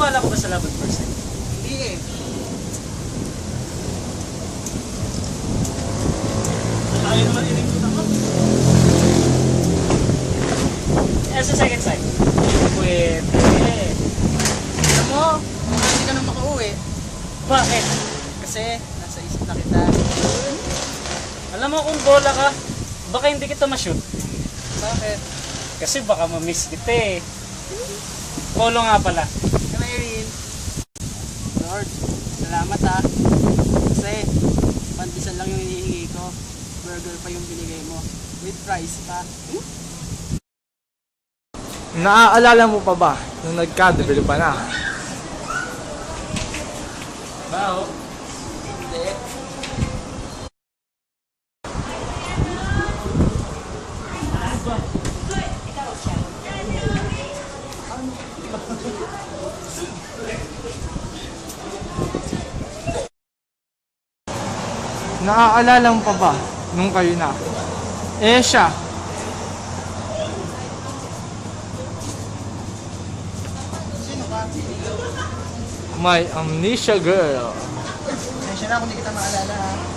Naniniwala ko ba sa love at first sight? Hindi eh. Ayaw naman inig ko. Sa second sight? Pwede. Alam mo, hindi ka nang makauwi. Bakit? Kasi nasa isip na kita. Alam mo kung bola ka, baka hindi kita ma-shoot. Bakit? Kasi baka ma-miss kita eh. Polo nga pala. Kaya Irene. Lord, salamat ha. Kasi, pantisan lang yung hinihingi ko. Burger pa yung binigay mo. With fries pa. Naaalala mo pa ba nung nagka-develop na? Bao. Hindi. Naaalala mo pa ba nung kayo na? Eh siya, Sino ka? my amnesia girl. Kaya siya na kung di kita maalala ha.